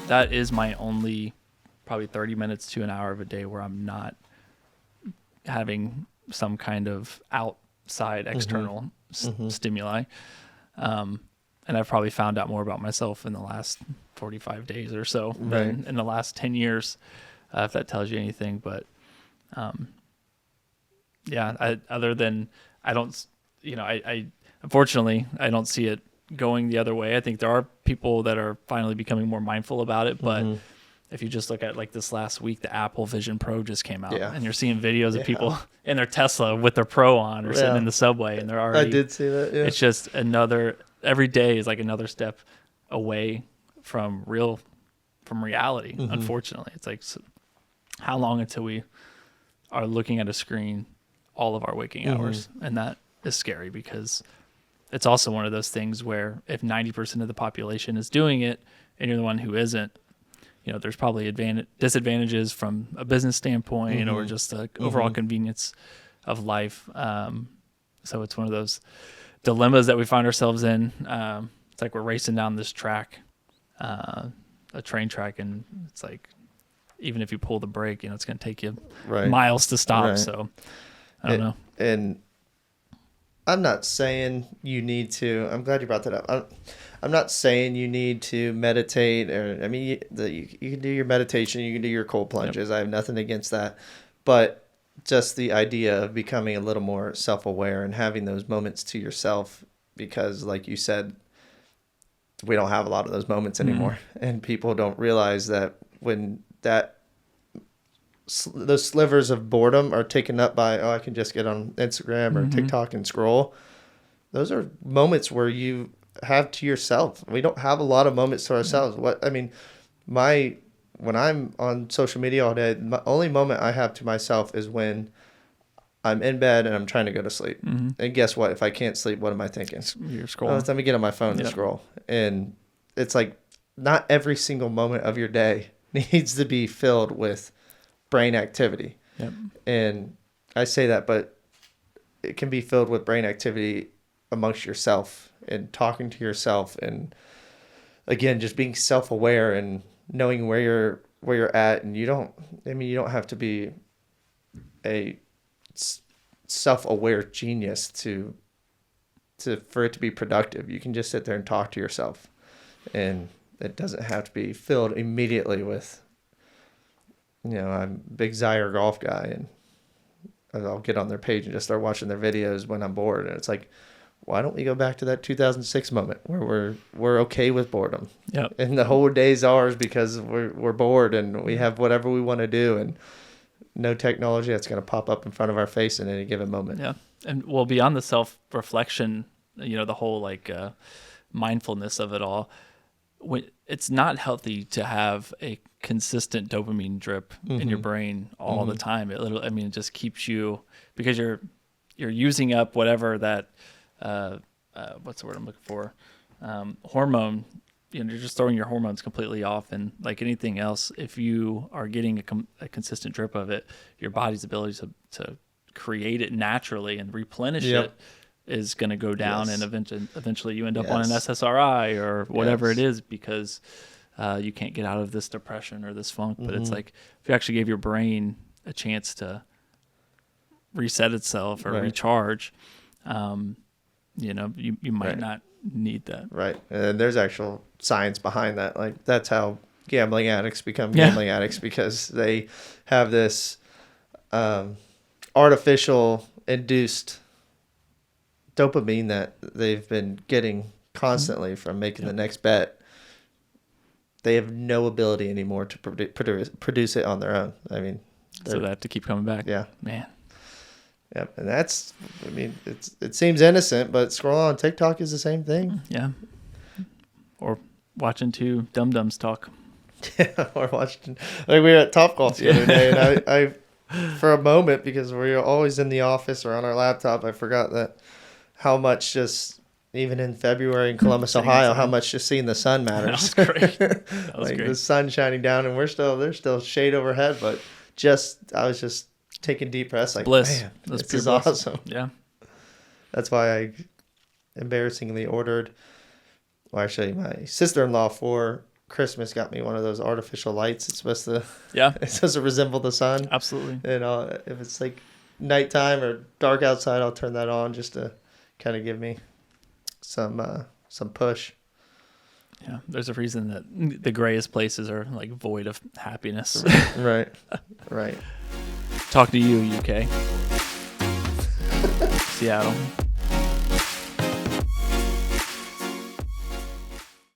that is my only probably 30 minutes to an hour of a day where I'm not having some kind of outside external stimuli. And I've probably found out more about myself in the last 45 days or so than in the last 10 years, if that tells you anything. But other than I don't, I unfortunately, I don't see it going the other way. I think there are people that are finally becoming more mindful about it, but if you just look at like this last week, the Apple Vision Pro just came out, and you're seeing videos of people in their Tesla with their Pro on or sitting in the subway, and they're already. I did see that. Yeah. It's just every day is like another step away from reality. Unfortunately, it's like, how long until we are looking at a screen all of our waking hours? And that is scary, because it's also one of those things where if 90% of the population is doing it and you're the one who isn't, there's probably disadvantages from a business standpoint or just the overall convenience of life. So it's one of those dilemmas that we find ourselves in. It's like we're racing down this track, a train track, and it's like, even if you pull the brake, it's going to take you miles to stop. Right. So I don't know. And I'm not saying you need to. I'm glad you brought that up. I'm not saying you need to meditate, or I mean, you can do your meditation, you can do your cold plunges. I have nothing against that, but just the idea of becoming a little more self-aware and having those moments to yourself, because, like you said, we don't have a lot of those moments anymore, and people don't realize that when those slivers of boredom are taken up by, I can just get on Instagram or TikTok and scroll. Those are moments where you have to yourself. We don't have a lot of moments to ourselves. When I'm on social media all day, the only moment I have to myself is when I'm in bed and I'm trying to go to sleep. And guess what? If I can't sleep, what am I thinking? You're scrolling. Let me get on my phone and scroll. And it's like, not every single moment of your day needs to be filled with brain activity. And I say that, but it can be filled with brain activity amongst yourself and talking to yourself, and again, just being self-aware and knowing where you're at. And you don't have to be a self-aware genius for it to be productive. You can just sit there and talk to yourself, and it doesn't have to be filled immediately with, I'm a big Zyre golf guy, and I'll get on their page and just start watching their videos when I'm bored. And it's like, why don't we go back to that 2006 moment where we're okay with boredom? And the whole day's ours because we're bored and we have whatever we want to do, and no technology that's going to pop up in front of our face in any given moment. Yeah. And well, beyond the self-reflection, the whole mindfulness of it all, it's not healthy to have a consistent dopamine drip in your brain all the time. It just keeps you, because you're using up whatever that what's the word I'm looking for, hormone. You're just throwing your hormones completely off. And like anything else, if you are getting a consistent drip of it, your body's ability to create it naturally and replenish it is going to go down, and eventually you end up on an SSRI or whatever it is, because you can't get out of this depression or this funk. But it's like, if you actually gave your brain a chance to reset itself or recharge, you might not need that. Right. And there's actual science behind that. Like, that's how gambling addicts become gambling addicts, because they have this artificial induced dopamine that they've been getting constantly from making the next bet. They have no ability anymore to produce it on their own. I mean, so they have to keep coming back. Yeah, man. Yep, and that's, it seems innocent, but scrolling on TikTok is the same thing. Yeah, or watching two dum-dums talk. Yeah, or watching, we were at Topgolf the other day, and I for a moment, because we were always in the office or on our laptop, I forgot that how much just, even in February in Columbus, Ohio, how much just seeing the sun matters. That was great. That was great. The sun shining down, and there's still shade overhead, but I was just taking deep breaths, like, bliss. Man, this is bliss. Awesome. Yeah. That's why I embarrassingly ordered, my sister-in-law, for Christmas got me one of those artificial lights. It's supposed to Yeah, it's supposed to resemble the sun. absolutely. And if it's like nighttime or dark outside, I'll turn that on just to kind of give me some push. Yeah, there's a reason that the grayest places are like void of happiness. Right. Talk to you, UK. Seattle.